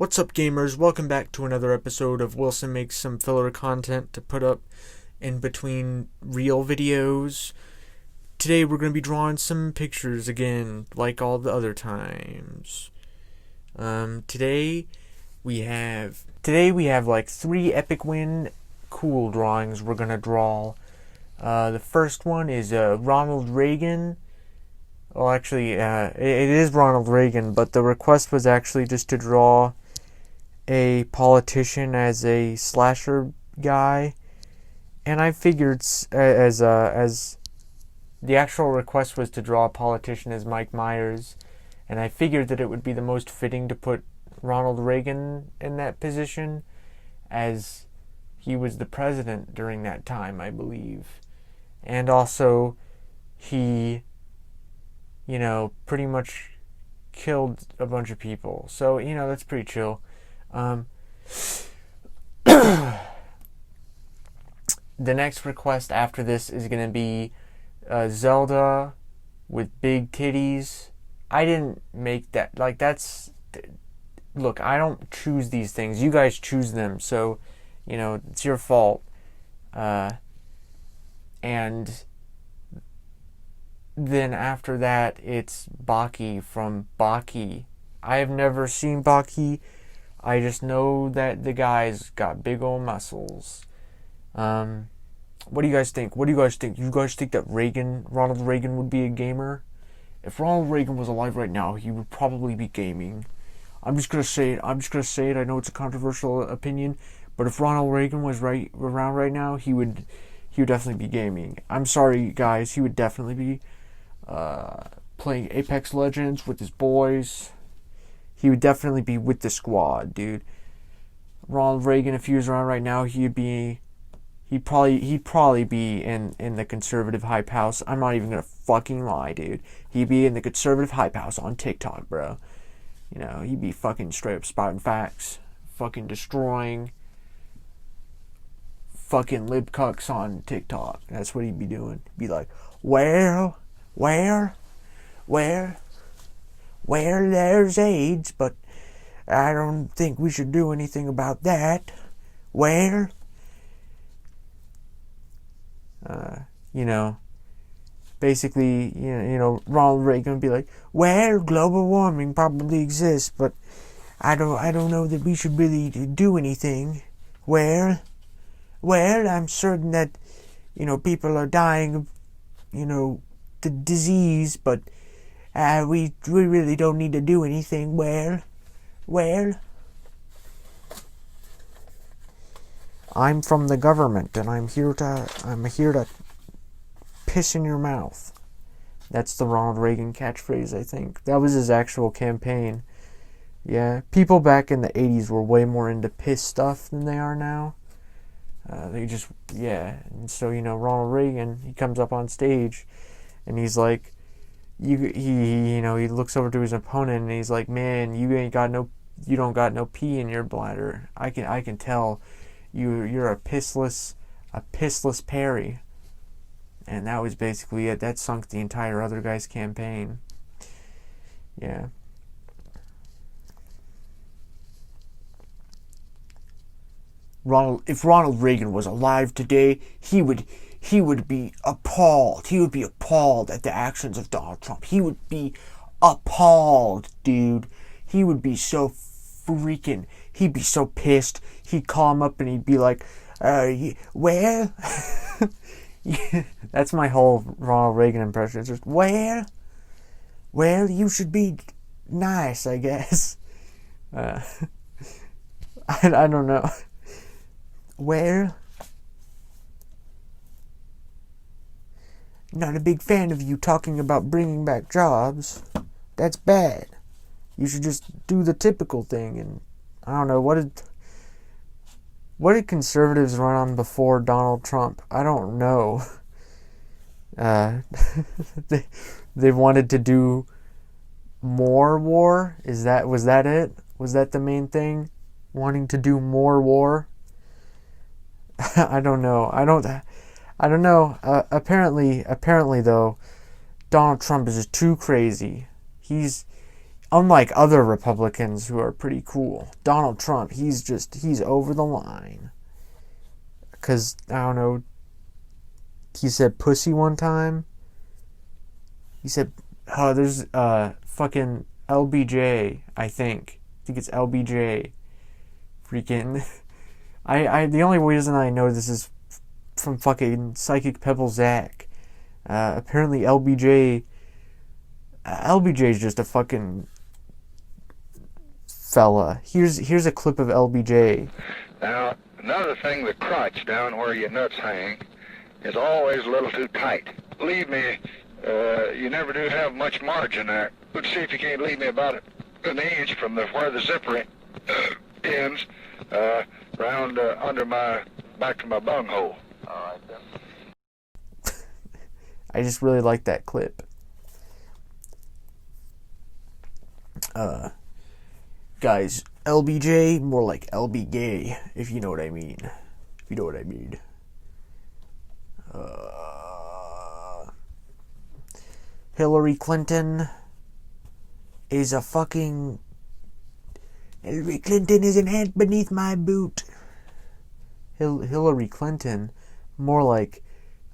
What's up, gamers? Welcome back to another episode of Wilson Makes Some Filler Content to put up in between real videos. Today we're going to be drawing some pictures again, like all the other times. Today we have like 3 Epic Win cool drawings we're going to draw. The first one is Ronald Reagan. Well, actually, it is Ronald Reagan, but the request was actually just to draw a politician as a slasher guy, and I figured as the actual request was to draw a politician as Mike Myers, and I figured that it would be the most fitting to put Ronald Reagan in that position, as he was the president during that time, I believe, and also he, pretty much killed a bunch of people, so that's pretty chill. The next request after this is going to be Zelda with big titties. I didn't make that. Look, I don't choose these things. You guys choose them, so, it's your fault. And then after that, it's Baki from Baki. I have never seen Baki. I just know that the guy's got big old muscles. What do you guys think? You guys think that Ronald Reagan would be a gamer? If Ronald Reagan was alive right now, he would probably be gaming. I'm just gonna say it. I know it's a controversial opinion, but if Ronald Reagan was around right now, he would definitely be gaming. I'm sorry, guys. He would definitely be playing Apex Legends with his boys. He would definitely be with the squad, dude. Ronald Reagan, if he was around right now, he'd probably be in the conservative hype house. I'm not even gonna fucking lie, dude. He'd be in the conservative hype house on TikTok, bro. He'd be fucking straight up spouting facts, fucking destroying fucking libcucks on TikTok. That's what he'd be doing. He'd be like, where there's AIDS, but I don't think we should do anything about that. Basically, Ronald Reagan would be like, global warming probably exists, but I don't know that we should really do anything. I'm certain that, people are dying of, the disease, but we really don't need to do anything. I'm from the government, and I'm here to piss in your mouth. That's the Ronald Reagan catchphrase, I think. That was his actual campaign. Yeah, people back in the 80s were way more into piss stuff than they are now. And so, Ronald Reagan, he comes up on stage, and he's like, he looks over to his opponent and he's like, man, you don't got no pee in your bladder. I can tell you're a pissless Perry. And that was basically it. That sunk the entire other guy's campaign. Yeah. If Ronald Reagan was alive today, he would be appalled. He would be appalled at the actions of Donald Trump. He would be appalled, dude. He would be so he'd be so pissed. He'd call him up and he'd be like, where? That's my whole Ronald Reagan impression. It's just, where? Well, you should be nice, I guess. I don't know. Where? Not a big fan of you talking about bringing back jobs. That's bad. You should just do the typical thing. And I don't know, what did conservatives run on before Donald Trump? I don't know. They wanted to do more war. Was that it? Was that the main thing? Wanting to do more war? I don't know. I don't know. Apparently though, Donald Trump is just too crazy. unlike other Republicans who are pretty cool. Donald Trump, he's over the line. Because, I don't know, he said pussy one time. He said, there's fucking LBJ, I think. I think it's LBJ. Freaking. The only reason I know this is from fucking Psychic Pebble Zach. Apparently LBJ is just a fucking fella. Here's a clip of LBJ. Now, another thing, the crotch down where your nuts hang is always a little too tight. Believe me, you never do have much margin there. Let's see if you can't leave me about an inch from where the zipper ends, round under my back to my bunghole. All right then. I just really like that clip. Guys, LBJ, more like LB gay, if you know what I mean. If you know what I mean. Hillary Clinton is a fucking... Hillary Clinton is an ant beneath my boot. Hillary Clinton, more like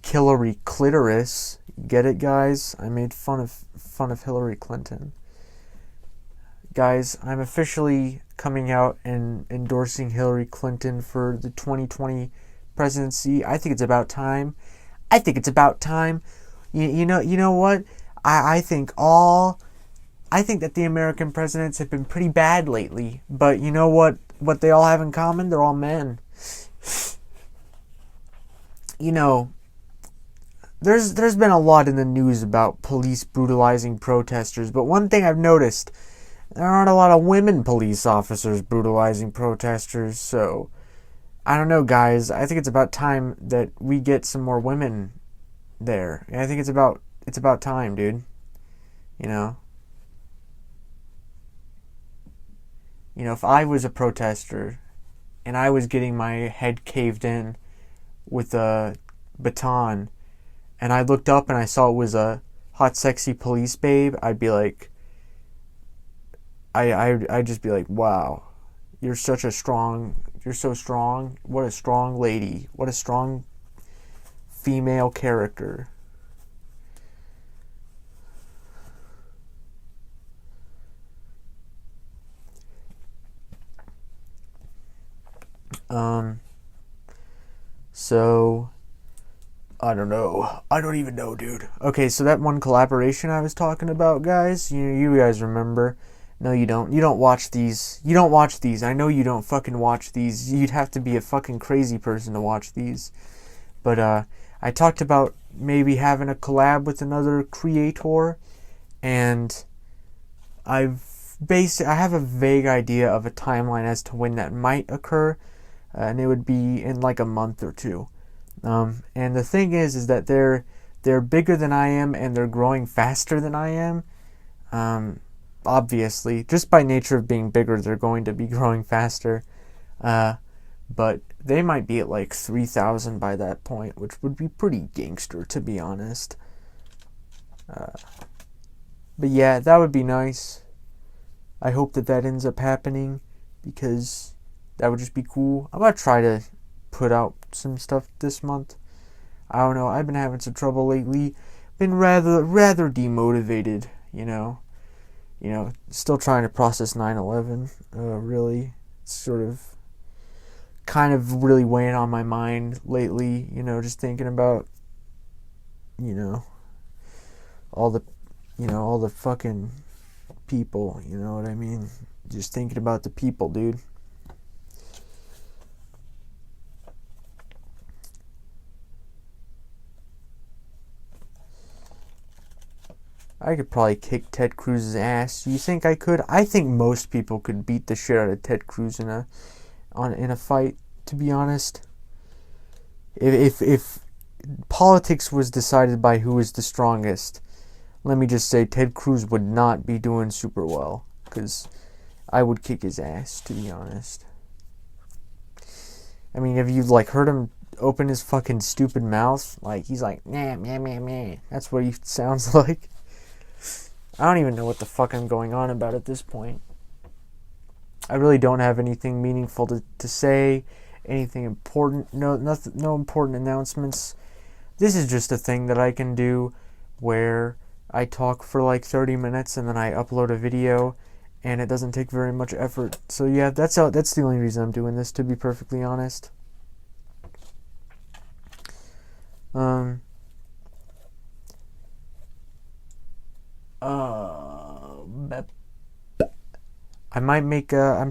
Hillary Clitoris. Get it, guys? I made fun of Hillary Clinton. Guys, I'm officially coming out and endorsing Hillary Clinton for the 2020 presidency. I think it's about time. You know what? I think that the American presidents have been pretty bad lately. But you know what they all have in common? They're all men. You know, there's been a lot in the news about police brutalizing protesters, but one thing I've noticed, there aren't a lot of women police officers brutalizing protesters, so I don't know, guys. I think it's about time that we get some more women there. I think it's about time, dude. You know, if I was a protester and I was getting my head caved in with a baton and I looked up and I saw it was a hot, sexy police babe, I'd be like, I'd just be like, wow, you're so strong. What a strong lady. What a strong female character. So, I don't know. I don't even know, dude. Okay, so that one collaboration I was talking about, guys, you guys remember. No, you don't. You don't watch these. I know you don't fucking watch these. You'd have to be a fucking crazy person to watch these. But, I talked about maybe having a collab with another creator, and I have a vague idea of a timeline as to when that might occur, and it would be in like a month or two. And the thing is that they're bigger than I am, and they're growing faster than I am. Obviously, just by nature of being bigger, they're going to be growing faster. But they might be at like 3,000 by that point, which would be pretty gangster, to be honest. But yeah, that would be nice. I hope that ends up happening, because that would just be cool. I'm going to try to put out some stuff this month. I don't know, I've been having some trouble lately. Been rather demotivated, you know. Still trying to process 9/11, really. It's sort of kind of really weighing on my mind lately, just thinking about, all the fucking people, you know what I mean? Just thinking about the people, dude. I could probably kick Ted Cruz's ass. Do you think I could? I think most people could beat the shit out of Ted Cruz in a fight, to be honest. If politics was decided by who is the strongest, let me just say Ted Cruz would not be doing super well, because I would kick his ass, to be honest. I mean, have you heard him open his fucking stupid mouth? He's like, nah, meh, meh, meh. That's what he sounds like. I don't even know what the fuck I'm going on about at this point. I really don't have anything meaningful to say, anything important, no important announcements. This is just a thing that I can do where I talk for like 30 minutes and then I upload a video, and it doesn't take very much effort. So yeah, that's the only reason I'm doing this, to be perfectly honest. I'm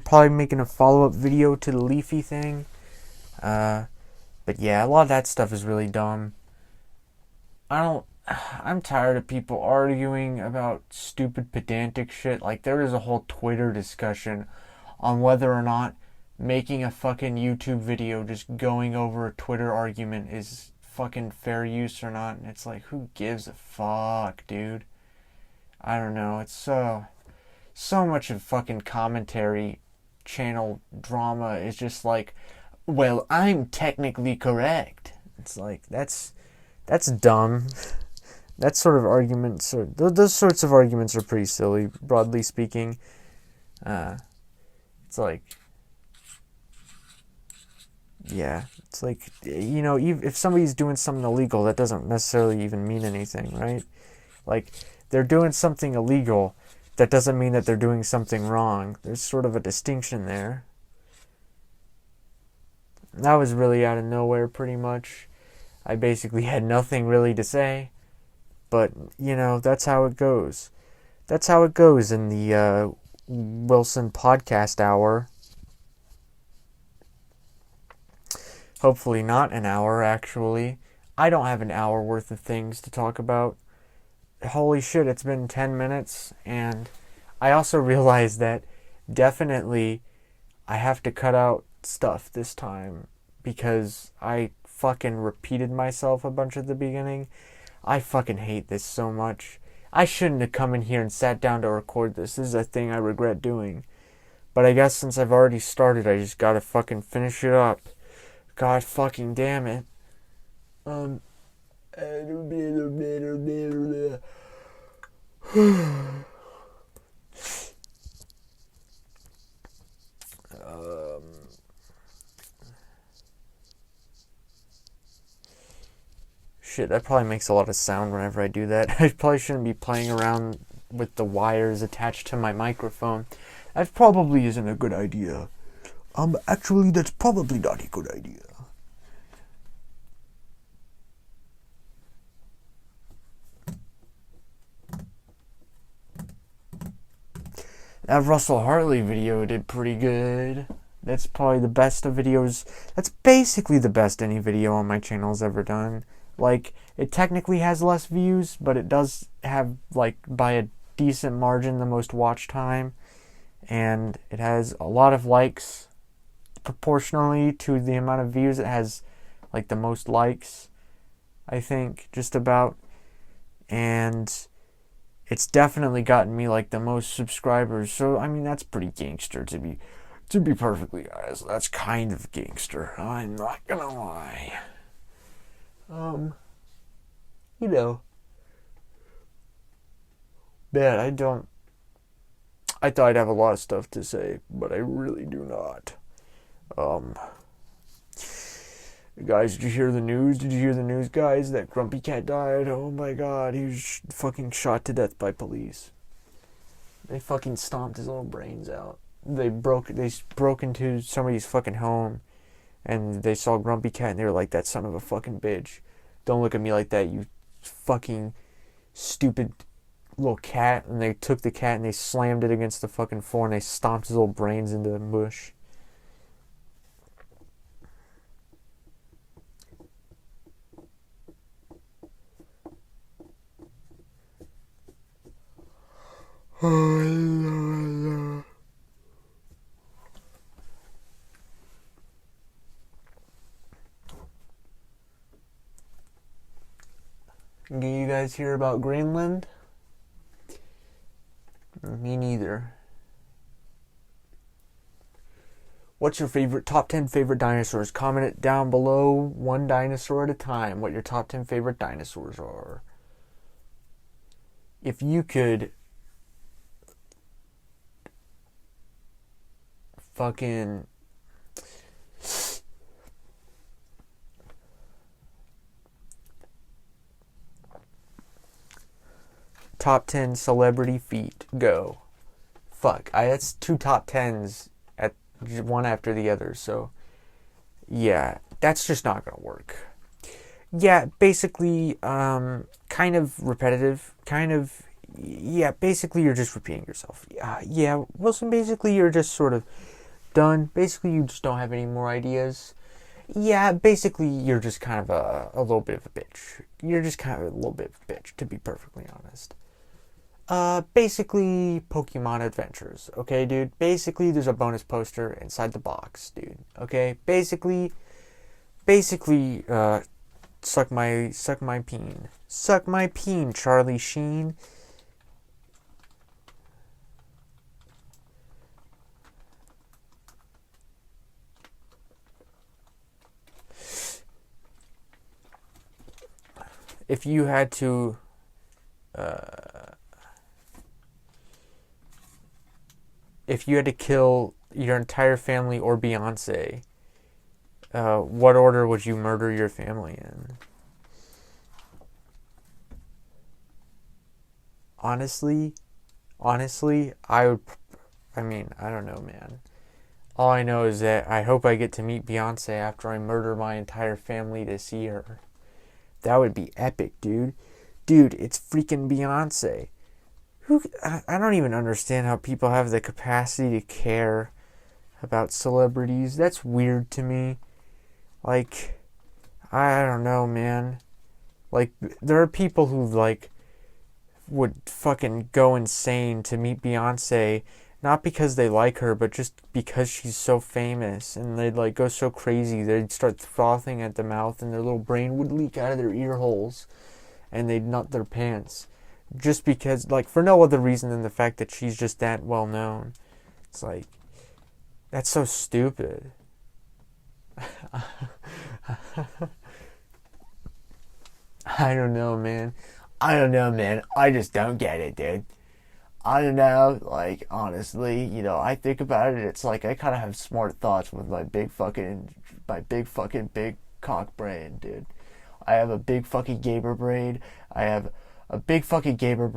probably making a follow-up video to the Leafy thing. But yeah, a lot of that stuff is really dumb. I'm tired of people arguing about stupid pedantic shit. Like, there is a whole Twitter discussion on whether or not making a fucking YouTube video just going over a Twitter argument is fucking fair use or not. And it's like, who gives a fuck, dude? I don't know. It's so much of fucking commentary channel drama is just like, well, I'm technically correct. It's like, that's dumb. That sort of arguments those sorts of arguments are pretty silly, broadly speaking. It's like, yeah, it's like, you know, if somebody's doing something illegal, that doesn't necessarily even mean anything, right? Like, they're doing something illegal, that doesn't mean that they're doing something wrong. There's sort of a distinction there. That was really out of nowhere, pretty much. I basically had nothing really to say. But, you know, that's how it goes. That's how it goes in the Wilson podcast hour. Hopefully not an hour, actually. I don't have an hour worth of things to talk about. Holy shit, it's been 10 minutes, and I also realized that definitely I have to cut out stuff this time because I fucking repeated myself a bunch at the beginning. I fucking hate this so much. I shouldn't have come in here and sat down to record this. This is a thing I regret doing. But I guess since I've already started, I just gotta fucking finish it up. God fucking damn it. Shit, that probably makes a lot of sound whenever I do that. I probably shouldn't be playing around with the wires attached to my microphone. That probably isn't a good idea. Actually, that's probably not a good idea. That Russell Hartley video did pretty good. That's probably the best of videos. That's basically the best any video on my channel has ever done. Like, it technically has less views, but it does have, like, by a decent margin, the most watch time. And it has a lot of likes. Proportionally to the amount of views, it has, like, the most likes, I think, just about. And it's definitely gotten me, like, the most subscribers. So, I mean, that's pretty gangster, to be perfectly honest. That's kind of gangster. I'm not gonna lie. You know. Man, I thought I'd have a lot of stuff to say, but I really do not. Guys, did you hear the news? Did you hear the news, guys? That Grumpy Cat died? Oh my god, he was fucking shot to death by police. They fucking stomped his little brains out. They broke into somebody's fucking home, and they saw Grumpy Cat, and they were like, that son of a fucking bitch. Don't look at me like that, you fucking stupid little cat. And they took the cat and they slammed it against the fucking floor, and they stomped his little brains into the mush. Did you guys hear about Greenland? Me neither. What's your top 10 favorite dinosaurs? Comment it down below, one dinosaur at a time, what your top 10 favorite dinosaurs are. If you could fucking top 10 celebrity feet, go. Fuck, that's 2 top 10s at one after the other, so yeah, that's just not gonna work. Yeah, basically, kind of repetitive, basically you're just repeating yourself. Yeah, Wilson, basically you're just sort of done. Basically you just don't have any more ideas. Yeah, basically you're just kind of a little bit of a bitch. You're just kind of a little bit of a bitch, to be perfectly honest. Basically Pokemon Adventures, okay, dude? Basically there's a bonus poster inside the box, dude, okay? Basically, suck my peen. Suck my peen, Charlie Sheen. If you had to kill your entire family or Beyonce, what order would you murder your family in? Honestly, I don't know, man. All I know is that I hope I get to meet Beyonce after I murder my entire family to see her. That would be epic, dude. Dude, it's freaking Beyonce. I don't even understand how people have the capacity to care about celebrities. That's weird to me. Like, I don't know, man. Like, there are people who, like, would fucking go insane to meet Beyonce, not because they like her, but just because she's so famous, and they'd, like, go so crazy, they'd start frothing at the mouth, and their little brain would leak out of their ear holes, and they'd nut their pants. Just because, like, for no other reason than the fact that she's just that well known. It's like, that's so stupid. I don't know, man. I just don't get it, dude. I don't know. Like, honestly, I think about it. It's like I kind of have smart thoughts with my big fucking big cock brain, dude. I have a big fucking gamer brain. I have big fucking gamer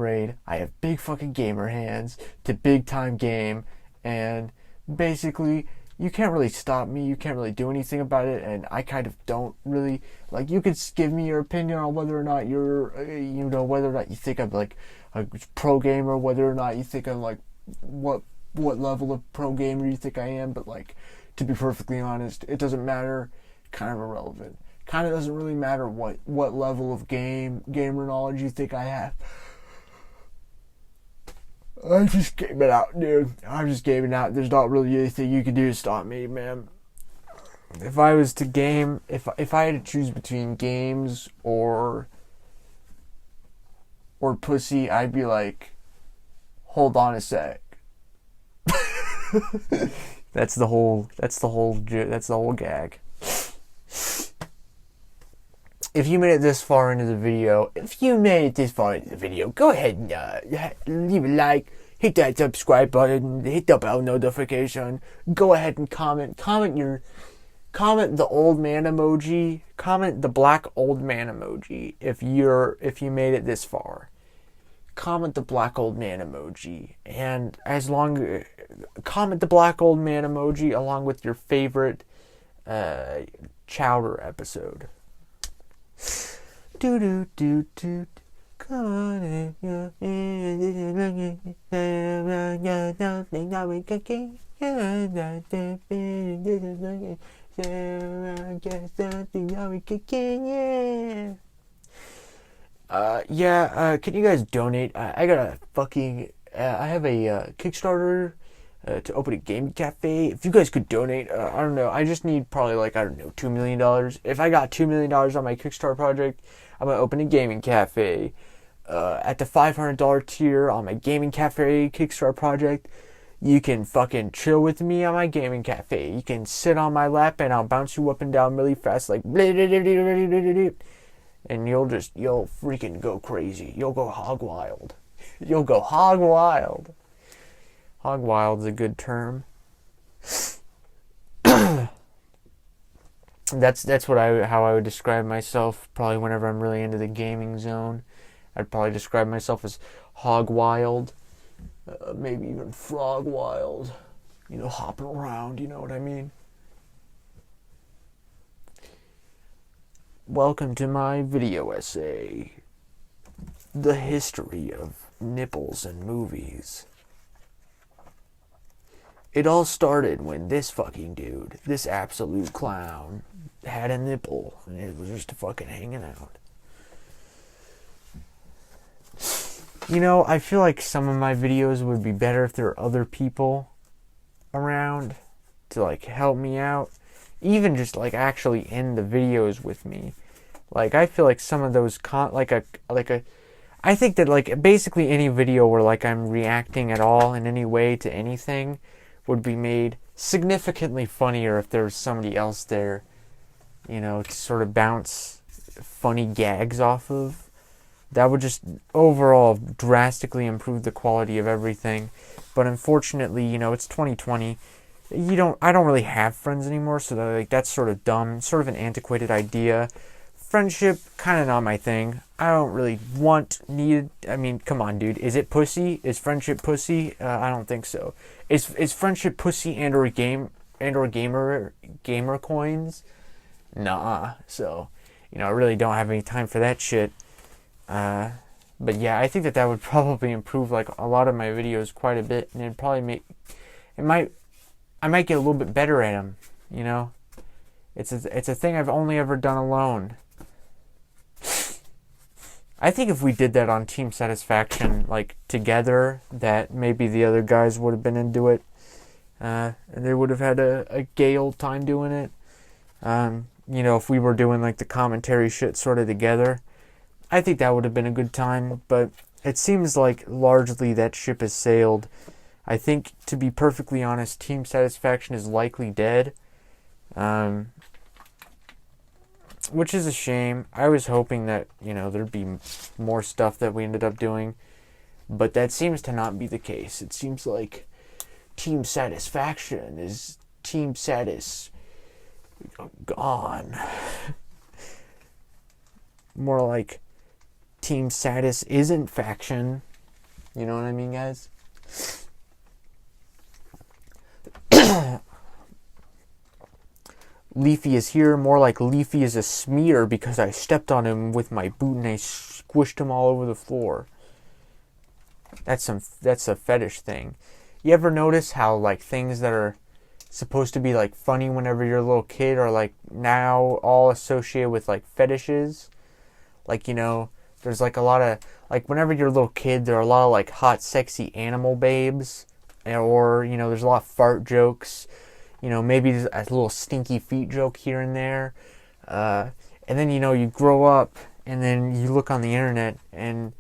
hands to big time game, and basically you can't really stop me. You can't really do anything about it, and I kind of don't really, like, you could give me your opinion on whether or not you're, whether or not you think I'm, like, a pro gamer, whether or not you think I'm, like, what level of pro gamer you think I am, but, like, to be perfectly honest, it doesn't matter. Kind of irrelevant. Kind of doesn't really matter what level of gamer knowledge you think I have. I just gave it out, dude. I'm just giving out. There's not really anything you can do to stop me, man. If I was to game, if I had to choose between games or pussy, I'd be like, hold on a sec. That's the whole gag. If you made it this far into the video, go ahead and leave a like, hit that subscribe button, hit the bell notification, go ahead and comment the old man emoji, comment the black old man emoji if you made it this far. Comment the black old man emoji, and comment the black old man emoji along with your favorite Chowder episode. Do do do do. Come on, can you guys donate? I got a fucking, I have a Kickstarter to open a gaming cafe. If you guys could donate, I don't know, I just need probably like, I don't know, $2 million. If I got $2 million on my Kickstarter project, I'm going to open a gaming cafe. At the $500 tier on my gaming cafe Kickstarter project, you can fucking chill with me on my gaming cafe. You can sit on my lap and I'll bounce you up and down really fast, like, and you'll freaking go crazy. You'll go hog wild. Hog wild's a good term. That's how I would describe myself. Probably whenever I'm really into the gaming zone, I'd probably describe myself as hog wild, maybe even frog wild. Hopping around. You know what I mean? Welcome to my video essay, The History of Nipples and Movies. It all started when this fucking dude, this absolute clown, had a nipple, and it was just fucking hanging out. I feel like some of my videos would be better if there were other people around to, help me out. Even just, actually in the videos with me. I feel like some of those, I think that, basically any video where, I'm reacting at all in any way to anything would be made significantly funnier if there was somebody else there, to sort of bounce funny gags off of. That would just overall drastically improve the quality of everything. But unfortunately, it's 2020. I don't really have friends anymore, so that's sort of dumb, sort of an antiquated idea. Friendship, kind of not my thing. I don't really come on, dude. Is it pussy? Is friendship pussy? I don't think so. Is friendship pussy and/or gamer coins? Nah. So, I really don't have any time for that shit. But yeah, I think that would probably improve a lot of my videos quite a bit, and I might get a little bit better at them. It's a thing I've only ever done alone. I think if we did that on Team Satisfaction, together, that maybe the other guys would have been into it. And they would have had a gay old time doing it. If we were doing, the commentary shit sort of together, I think that would have been a good time. But it seems like largely that ship has sailed. I think, to be perfectly honest, Team Satisfaction is likely dead. Which is a shame. I was hoping that, there'd be more stuff that we ended up doing. But that seems to not be the case. It seems like Team Satisfaction is Team Satis gone. More like Team Satis isn't faction. You know what I mean, guys? Leafy is here, more like Leafy is a smear because I stepped on him with my boot and I squished him all over the floor. That's a fetish thing. You ever notice how things that are supposed to be funny whenever you're a little kid are now all associated with fetishes? There's a lot of whenever you're a little kid, there are a lot of hot sexy animal babes, or there's a lot of fart jokes. Maybe a little stinky feet joke here and there. And then, you grow up and then you look on the internet and,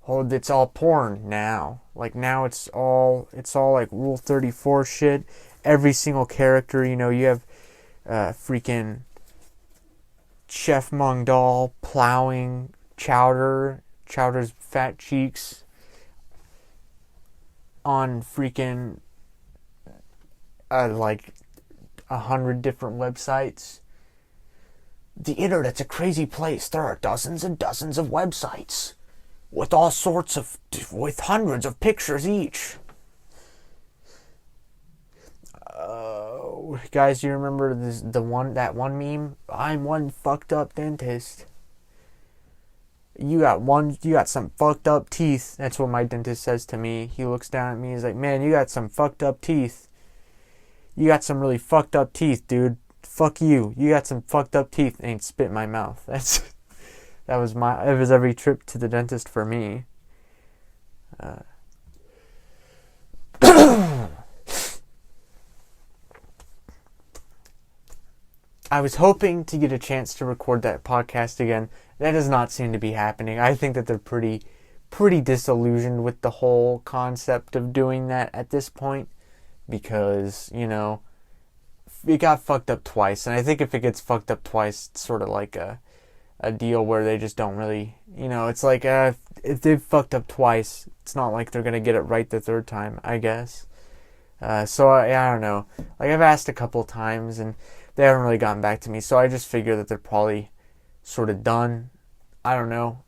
it's all porn now. Now it's all Rule 34 shit. Every single character, you have freaking Chef Mongdal plowing Chowder's fat cheeks on freaking 100 different websites. The internet's a crazy place. There are dozens and dozens of websites with with hundreds of pictures each. Guys, do you remember that one meme? I'm one fucked up dentist. You got some fucked up teeth. That's what my dentist says to me. He looks down at me. He's like, man, you got some fucked up teeth. You got some really fucked up teeth, dude. Fuck you. You got some fucked up teeth. Ain't spit in my mouth. It was every trip to the dentist for me. I was hoping to get a chance to record that podcast again. That does not seem to be happening. I think that they're pretty disillusioned with the whole concept of doing that at this point. Because, it got fucked up twice. And I think if it gets fucked up twice, it's sort of like a deal where they just don't really, it's if they've fucked up twice, it's not like they're going to get it right the third time, I guess. So I don't know. Like, I've asked a couple times and they haven't really gotten back to me. So I just figure that they're probably sort of done. I don't know.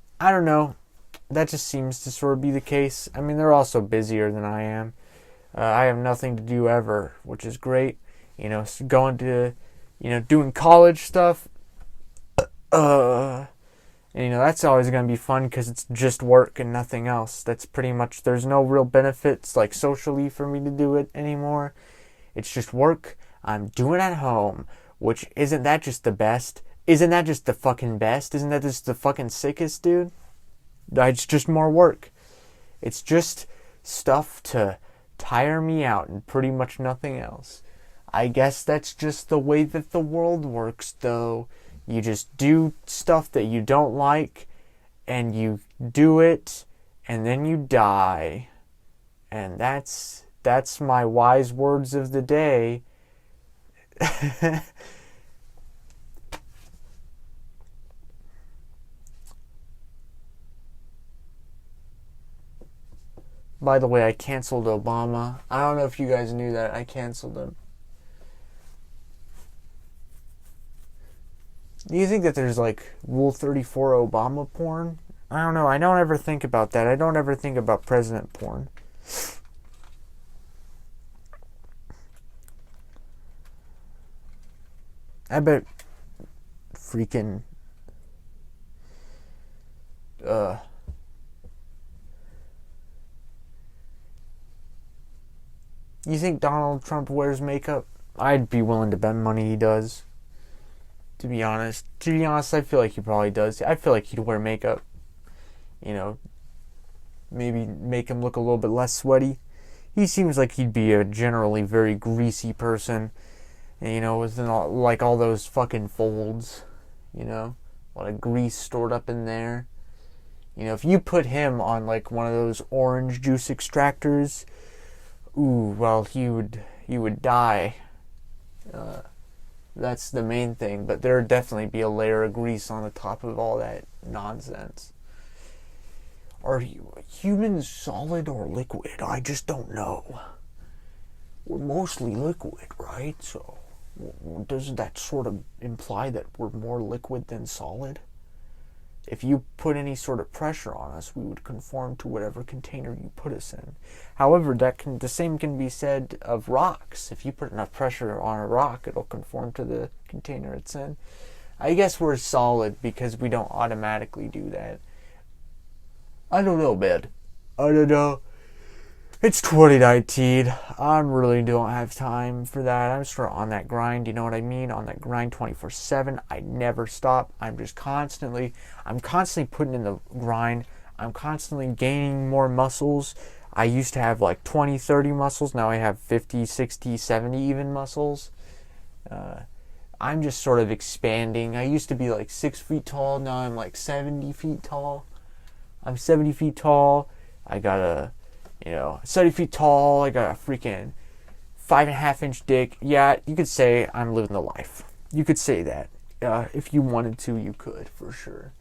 That just seems to sort of be the case. I mean, they're also busier than I am. I have nothing to do ever, which is great. Going to, doing college stuff. And, that's always going to be fun because it's just work and nothing else. That's pretty much, there's no real benefits, like, socially for me to do it anymore. It's just work I'm doing at home, which isn't that just the best? Isn't that just the fucking best? Isn't that just the fucking sickest, dude? It's just more work. It's just stuff to tire me out and pretty much nothing else. I guess that's just the way that the world works, though. You just do stuff that you don't like, and you do it, and then you die. And that's my wise words of the day. By the way, I canceled Obama. I don't know if you guys knew that. I canceled him. Do you think that there's, like, Rule 34 Obama porn? I don't know. I don't ever think about that. I don't ever think about president porn. I bet freaking you think Donald Trump wears makeup? I'd be willing to bet money he does. To be honest, I feel like he probably does. I feel like he'd wear makeup. Maybe make him look a little bit less sweaty. He seems like he'd be a generally very greasy person. With all those fucking folds. A lot of grease stored up in there. If you put him on, like, one of those orange juice extractors, he would die. That's the main thing, but there would definitely be a layer of grease on the top of all that nonsense. Are humans solid or liquid? I just don't know. We're mostly liquid, right? So doesn't that sort of imply that we're more liquid than solid? If you put any sort of pressure on us, we would conform to whatever container you put us in. However, the same can be said of rocks. If you put enough pressure on a rock, it'll conform to the container it's in. I guess we're solid because we don't automatically do that. I don't know, man. I don't know. It's 2019. I really don't have time for that. I'm sort of on that grind, you know what I mean? On that grind 24/7. I never stop. I'm constantly putting in the grind. I'm constantly gaining more muscles. I used to have like 20, 30 muscles. Now I have 50, 60, 70 even muscles. I'm just sort of expanding. I used to be like 6 feet tall. Now I'm like 70 feet tall. I'm 70 feet tall. I got 70 feet tall. I got a freaking 5.5-inch dick. Yeah, you could say I'm living the life. You could say that. If you wanted to, you could, for sure.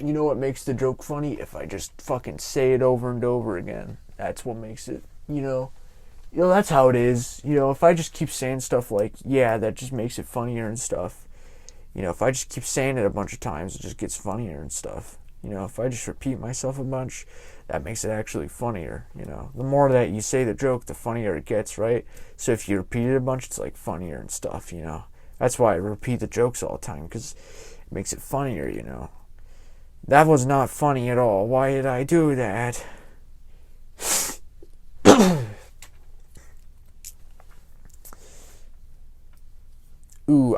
You know what makes the joke funny? If I just fucking say it over and over again. That's what makes it, that's how it is. If I just keep saying stuff like, yeah, that just makes it funnier and stuff. If I just keep saying it a bunch of times, it just gets funnier and stuff. If I just repeat myself a bunch, that makes it actually funnier. The more that you say the joke, the funnier it gets, right? So if you repeat it a bunch, it's like funnier and stuff. That's why I repeat the jokes all the time, because it makes it funnier. That was not funny at all. Why did I do that?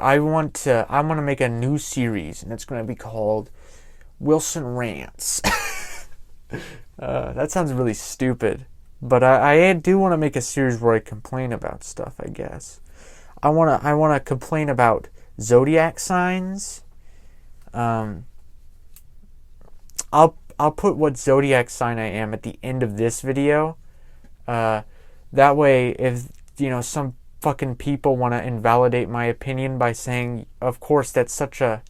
I want to make a new series, and it's going to be called Wilson Rants. That sounds really stupid, but I do want to make a series where I complain about stuff, I guess. I want to complain about zodiac signs. I'll put what zodiac sign I am at the end of this video. That way, if some fucking people want to invalidate my opinion by saying, of course, that's such a...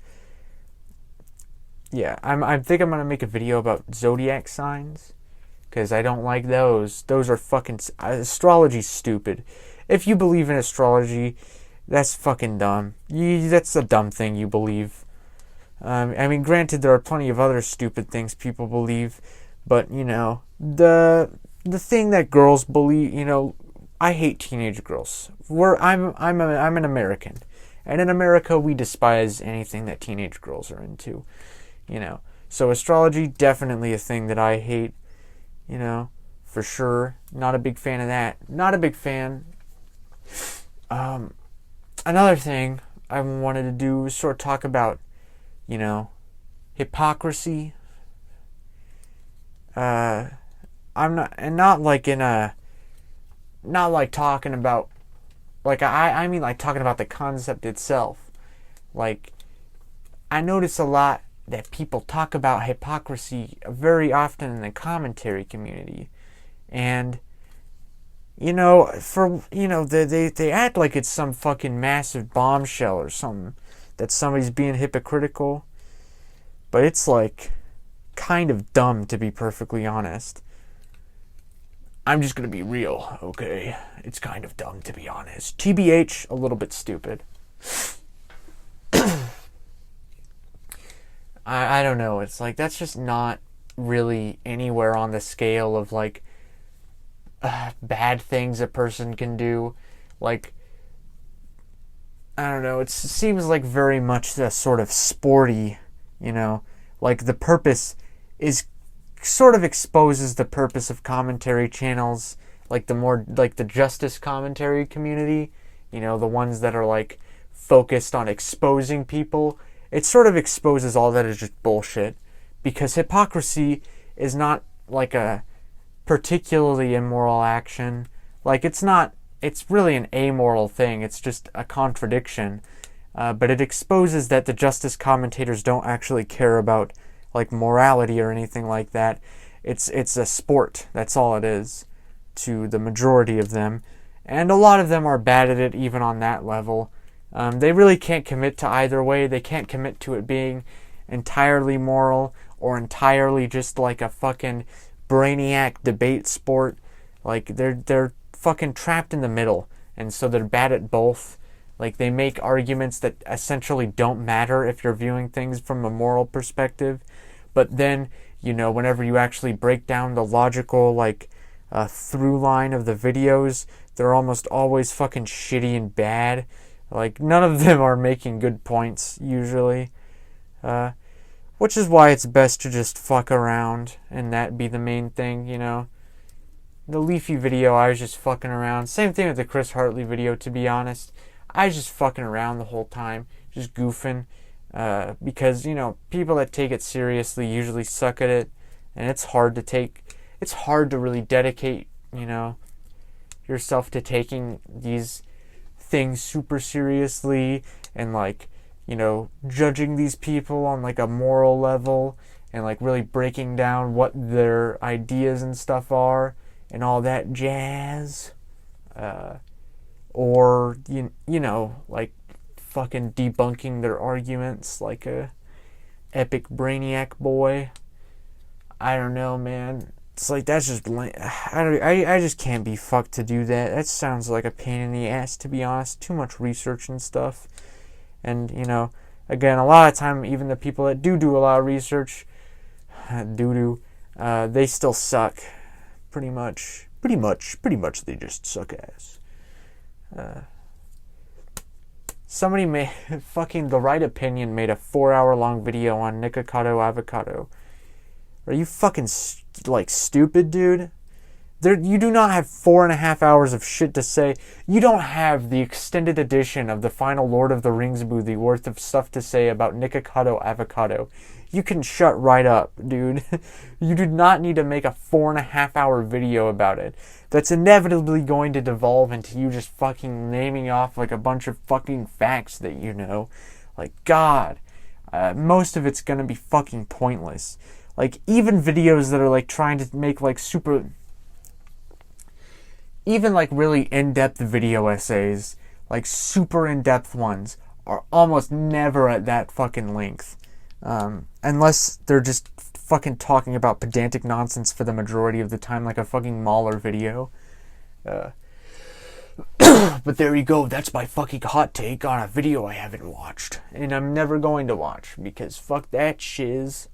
Yeah, I think I'm going to make a video about zodiac signs. because I don't like those. Those are fucking... Astrology's stupid. If you believe in astrology, that's fucking dumb. That's a dumb thing you believe. I mean, granted, there are plenty of other stupid things people believe, but, you know, the thing that girls believe, you know, I hate teenage girls. I'm an American, and in America, we despise anything that teenage girls are into, you know. So astrology, definitely a thing that I hate, you know, for sure. Not a big fan of that. Not a big fan. Another thing I wanted to do was sort of talk about, you know, hypocrisy. I'm not, and not like in a, not like talking about, like I mean like talking about the concept itself. Like, I notice a lot that people talk about hypocrisy very often in the commentary community. And, you know, they act like it's some fucking massive bombshell or something, that somebody's being hypocritical. But it's like kind of dumb, to be perfectly honest. I'm just gonna be real, okay? It's kind of dumb, to be honest. TBH, a little bit stupid. I don't know. It's like, that's just not really anywhere on the scale of like bad things a person can do. Like, I don't know. It seems like very much the sort of sporty, you know, like the purpose is sort of exposes the purpose of commentary channels, like the more like the justice commentary community, you know, the ones that are like focused on exposing people. It sort of exposes all that is just bullshit, because hypocrisy is not like a particularly immoral action. Like, it's really an amoral thing. It's just a contradiction. But it exposes that the justice commentators don't actually care about like morality or anything like that. It's a sport. That's all it is to the majority of them. And a lot of them are bad at it even on that level. They really can't commit to either way. They can't commit to it being entirely moral or entirely just like a fucking brainiac debate sport. Like, they're fucking trapped in the middle, and so they're bad at both. Like, they make arguments that essentially don't matter if you're viewing things from a moral perspective, but then, you know, whenever you actually break down the logical, like, through line of the videos, they're almost always fucking shitty and bad. Like, none of them are making good points, usually. Which is why it's best to just fuck around, and that be the main thing, you know. The Leafy video, I was just fucking around. Same thing with the Chris Hartley video, to be honest. I was just fucking around the whole time, just goofing. Because, you know, people that take it seriously usually suck at it, and it's hard to really dedicate, you know, yourself to taking these things super seriously and, like, you know, judging these people on like a moral level and like really breaking down what their ideas and stuff are and all that jazz. Or you know, like fucking debunking their arguments like a epic brainiac boy. I don't know, man. It's like, that's just I just can't be fucked to do that. That sounds like a pain in the ass, to be honest. Too much research and stuff. And, you know, again, a lot of time, even the people that do a lot of research, they still suck. Pretty much, they just suck ass. Somebody fucking The Right Opinion made a 4-hour-long video on Nikocado avocado. Are you fucking, like, stupid, dude? You do not have 4.5 hours of shit to say. You don't have the extended edition of the final Lord of the Rings movie worth of stuff to say about Nikocado avocado. You can shut right up, dude. You do not need to make a 4.5 hour video about it. That's inevitably going to devolve into you just fucking naming off like a bunch of fucking facts that you know. Like, God. Most of it's gonna be fucking pointless. Like, even videos that are like trying to make like even like really in-depth video essays, like super in-depth ones, are almost never at that fucking length. Unless they're just fucking talking about pedantic nonsense for the majority of the time, like a fucking Mahler video. But there you go, that's my fucking hot take on a video I haven't watched. And I'm never going to watch, because fuck that shiz.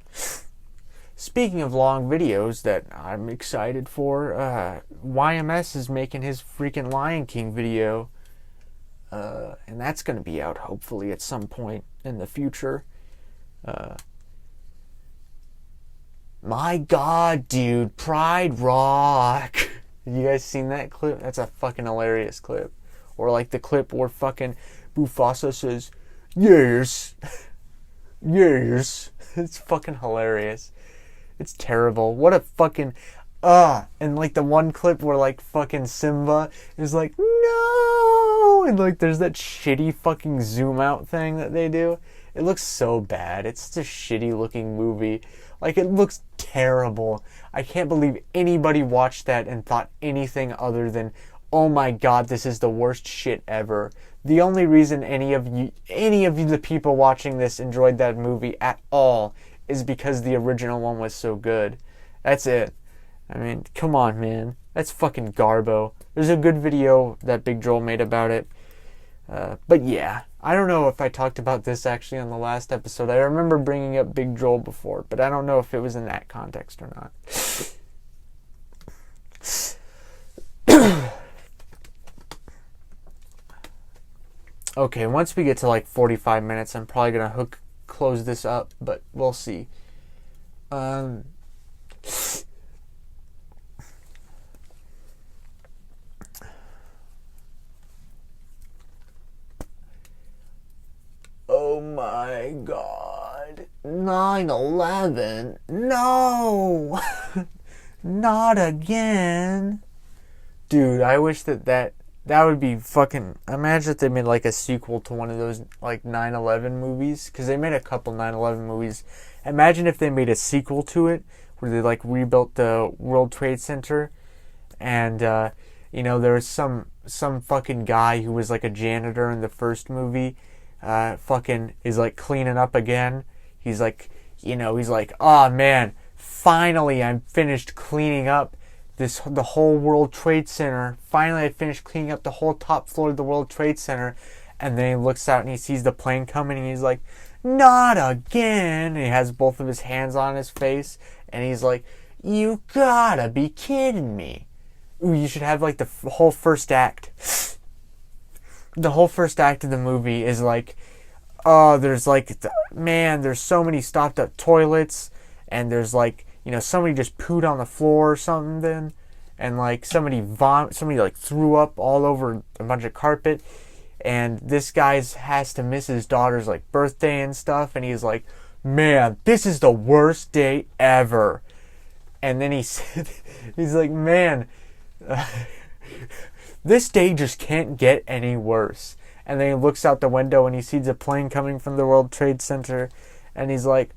Speaking of long videos that I'm excited for, YMS is making his freaking Lion King video. And that's going to be out, hopefully, at some point in the future. My god, dude, Pride Rock. Have you guys seen that clip? That's a fucking hilarious clip. Or like the clip where fucking Mufasa says, yes. Yes. It's fucking hilarious. It's terrible. What a fucking... And like the one clip where like fucking Simba is like, no! And like there's that shitty fucking zoom out thing that they do. It looks so bad. It's such a shitty looking movie. Like, it looks terrible. I can't believe anybody watched that and thought anything other than, oh my god, this is the worst shit ever. The only reason any of you, the people watching this, enjoyed that movie at all is because the original one was so good. That's it. I mean, come on, man. That's fucking garbo. There's a good video that Big Joel made about it. But yeah, I don't know if I talked about this actually on the last episode. I remember bringing up Big Joel before, but I don't know if it was in that context or not. Okay, once we get to like 45 minutes, I'm probably going to close this up, but we'll see. Oh my god. 9/11? No! Not again. Dude, I wish that would be fucking... Imagine if they made like a sequel to one of those like 9/11 movies. Because they made a couple 9/11 movies. Imagine if they made a sequel to it where they like rebuilt the World Trade Center. And, you know, there was some fucking guy who was like a janitor in the first movie. Fucking is like cleaning up again. He's like, you know, he's like, oh man, finally I'm finished cleaning up the whole World Trade Center. Finally I finished cleaning up the whole top floor of the World Trade Center. And then he looks out and he sees the plane coming and he's like, not again. And he has both of his hands on his face and he's like, you gotta be kidding me. Ooh, you should have like the whole first act. The whole first act of the movie is like, oh, there's like, man, there's so many stopped up toilets, and there's like, you know, somebody just pooed on the floor or something, and like somebody like threw up all over a bunch of carpet, and this guy has to miss his daughter's like birthday and stuff, and he's like, man, this is the worst day ever. And then he's like, man, this day just can't get any worse. And then he looks out the window and he sees a plane coming from the World Trade Center. And he's like,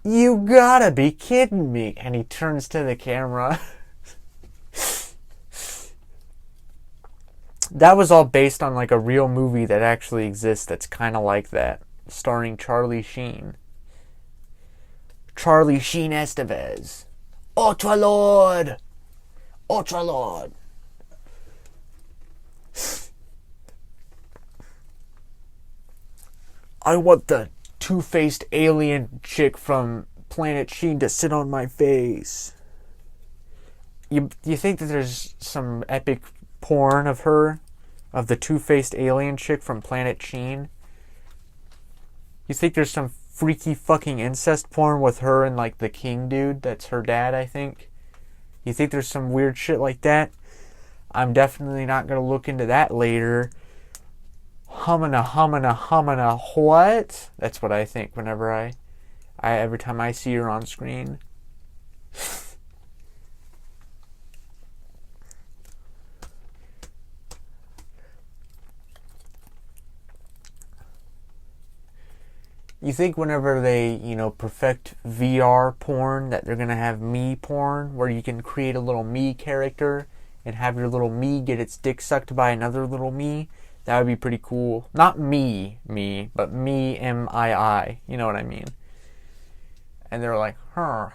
you gotta be kidding me. And he turns to the camera. That was all based on like a real movie that actually exists that's kind of like that. Starring Charlie Sheen. Charlie Sheen Estevez. Ultra Lord! Ultra Lord. I want the two-faced alien chick from Planet Sheen to sit on my face. You think that there's some epic porn of her? Of the two-faced alien chick from Planet Sheen? You think there's some freaky fucking incest porn with her and like the king dude? That's her dad, I think. You think there's some weird shit like that? I'm definitely not going to look into that later. Humana, what? That's what I think whenever I every time I see her on screen. You think whenever they, you know, perfect VR porn that they're going to have me porn where you can create a little me character and have your little me get its dick sucked by another little me? That would be pretty cool. Not me, but me, M-I-I. You know what I mean? and they're like, huh.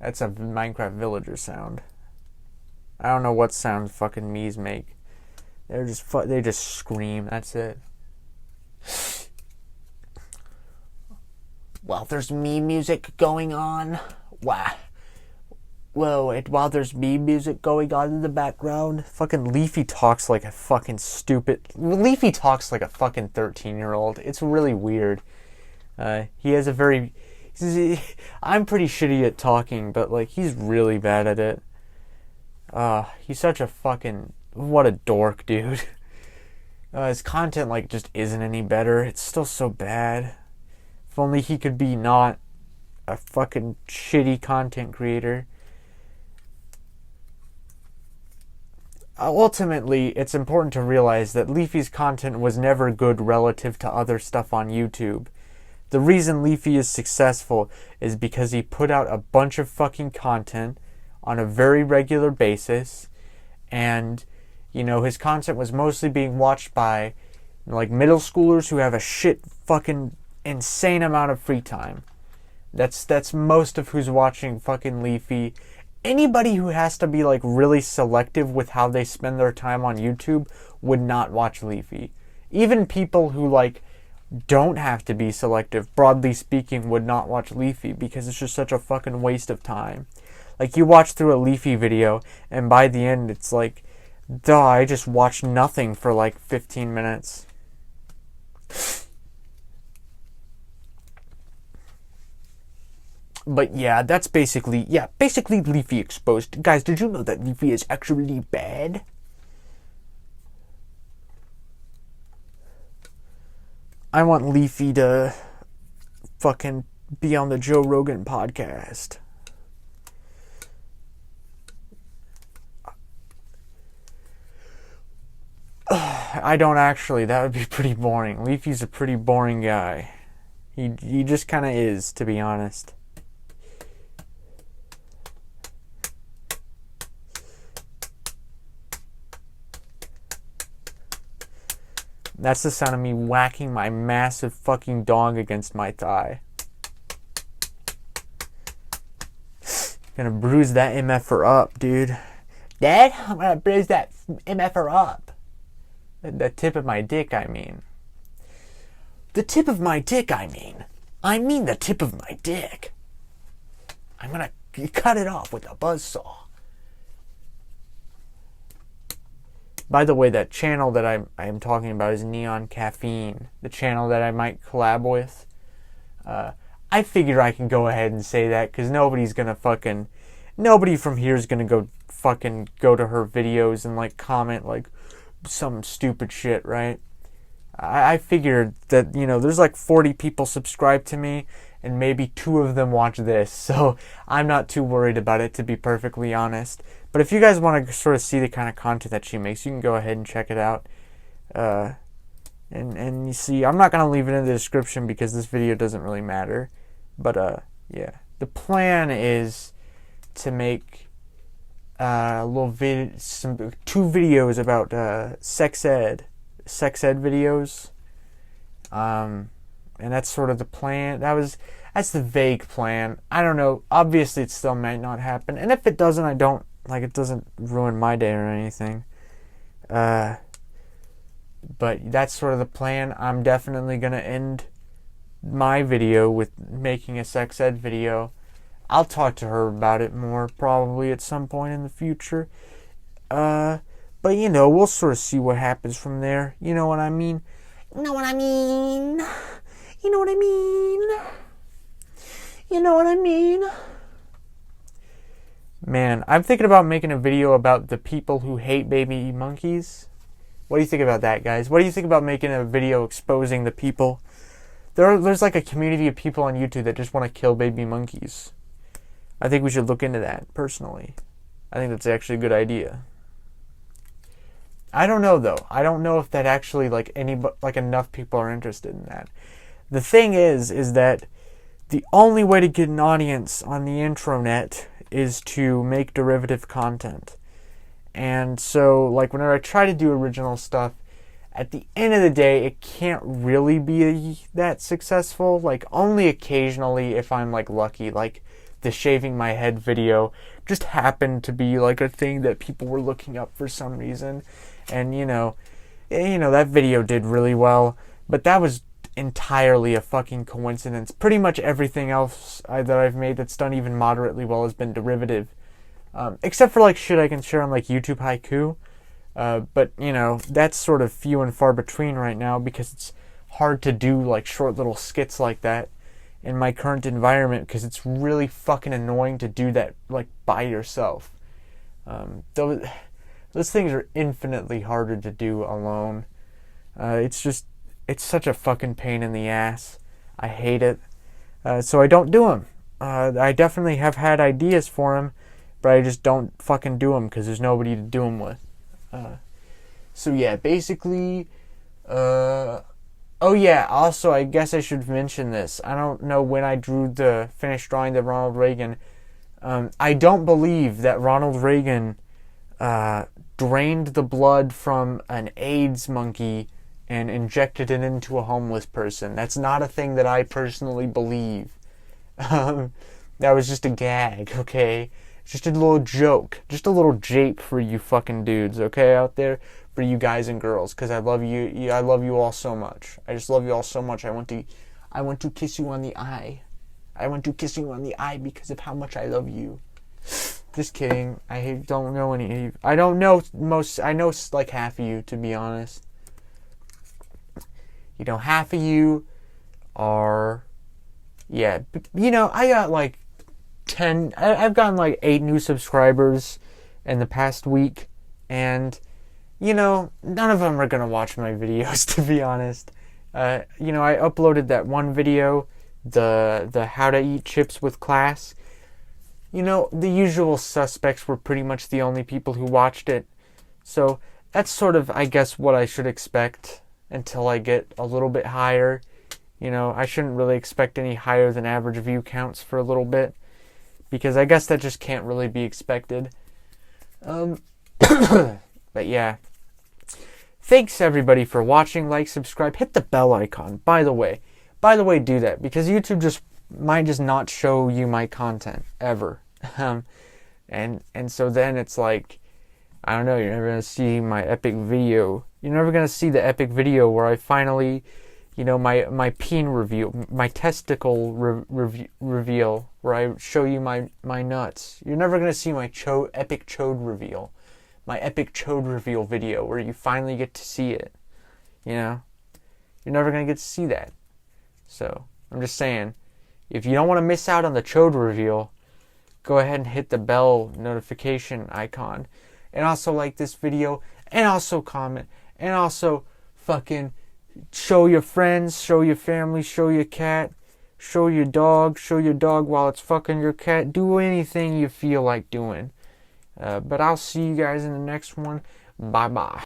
That's a Minecraft villager sound. I don't know what sound fucking Mii's make. They just scream. That's it. While there's Mii music going on, while there's Mii music going on in the background, fucking Leafy talks like a fucking Leafy talks like a fucking 13-year-old. It's really weird. He has a very... I'm pretty shitty at talking, but, like, he's really bad at it. He's such a fucking... What a dork, dude. His content, like, just isn't any better. It's still so bad. If only he could be not a fucking shitty content creator. Ultimately, it's important to realize that Leafy's content was never good relative to other stuff on YouTube. The reason Leafy is successful is because he put out a bunch of fucking content on a very regular basis, and, you know, his content was mostly being watched by, like, middle schoolers who have a shit fucking insane amount of free time. That's most of who's watching fucking Leafy. Anybody who has to be, like, really selective with how they spend their time on YouTube would not watch Leafy. Even people who, like, don't have to be selective, broadly speaking, would not watch Leafy because it's just such a fucking waste of time. Like, you watch through a Leafy video, and by the end, it's like, duh, I just watched nothing for like 15 minutes. But yeah, that's basically Leafy exposed. Guys, did you know that Leafy is actually bad? I want Leafy to fucking be on the Joe Rogan podcast. I don't actually. That would be pretty boring. Leafy's a pretty boring guy. He just kind of is, to be honest. That's the sound of me whacking my massive fucking dog against my thigh. Gonna bruise that MFer up, dude. Dad, I'm gonna bruise that MFer up. The tip of my dick, I mean. The tip of my dick, I mean. I mean the tip of my dick. I'm gonna cut it off with a buzzsaw. By the way, that channel that I am talking about is Neon Caffeine, the channel that I might collab with. I figure I can go ahead and say that because nobody from here is gonna go to her videos and like comment like some stupid shit, right? I figured that, you know, there's like 40 people subscribed to me and maybe 2 of them watch this, so I'm not too worried about it, to be perfectly honest. But if you guys want to sort of see the kind of content that she makes, you can go ahead and check it out. And you see, I'm not going to leave it in the description because this video doesn't really matter. But, yeah. The plan is to make two videos about sex ed videos. And that's sort of the plan. That's the vague plan. I don't know. Obviously, it still might not happen. And if it doesn't, it doesn't ruin my day or anything. But that's sort of the plan. I'm definitely going to end my video with making a sex ed video. I'll talk to her about it more probably at some point in the future. But, you know, we'll sort of see what happens from there. You know what I mean? You know what I mean? You know what I mean? You know what I mean? Man, I'm thinking about making a video about the people who hate baby monkeys. What do you think about that, guys? What do you think about making a video exposing the people? There's like a community of people on YouTube that just want to kill baby monkeys. I think we should look into that, personally. I think that's actually a good idea. I don't know, though. I don't know if that actually, enough people are interested in that. The thing is that the only way to get an audience on the intranet is to make derivative content. And so, like, whenever I try to do original stuff, at the end of the day, it can't really be that successful. Like, only occasionally, if I'm like lucky, like the shaving my head video just happened to be like a thing that people were looking up for some reason. And that video did really well, but that was entirely a fucking coincidence. Pretty much everything else that I've made that's done even moderately well has been derivative. Except for like shit I can share on like YouTube Haiku. But that's sort of few and far between right now because it's hard to do like short little skits like that in my current environment because it's really fucking annoying to do that like by yourself. Those things are infinitely harder to do alone. It's such a fucking pain in the ass. I hate it. So I don't do them. I definitely have had ideas for them, but I just don't fucking do them because there's nobody to do them with. So yeah, basically, oh yeah, also I guess I should mention this. I don't know when I finished drawing the Ronald Reagan. I don't believe that Ronald Reagan drained the blood from an AIDS monkey and injected it into a homeless person. That's not a thing that I personally believe. That was just a gag, okay? Just a little joke. Just a little jape for you fucking dudes, okay, out there? For you guys and girls, because I love you. I love you all so much. I just love you all so much. I want to kiss you on the eye. I want to kiss you on the eye because of how much I love you. Just kidding. I don't know any. I don't know most. I know like half of you, to be honest. Half of you are, yeah. I got like 10. I've gotten like 8 new subscribers in the past week, and none of them are gonna watch my videos, to be honest. I uploaded that one video, the how to eat chips with class. The usual suspects were pretty much the only people who watched it. So that's sort of, I guess, what I should expect until I get a little bit higher. I shouldn't really expect any higher than average view counts for a little bit, because I guess that just can't really be expected. But yeah. Thanks everybody for watching. Like, subscribe, hit the bell icon. By the way, do that, because YouTube might just not show you my content ever. And so then it's like, I don't know, you're never gonna see my epic video. You're never gonna see the epic video where I finally, my peen reveal, my testicle reveal, where I show you my nuts. You're never gonna see my epic chode reveal. My epic chode reveal video where you finally get to see it. You're never going to get to see that. So, I'm just saying, if you don't want to miss out on the chode reveal, go ahead and hit the bell notification icon. And also like this video, and also comment, and also fucking show your friends, show your family, show your cat, show your dog while it's fucking your cat. Do anything you feel like doing. But I'll see you guys in the next one. Bye-bye.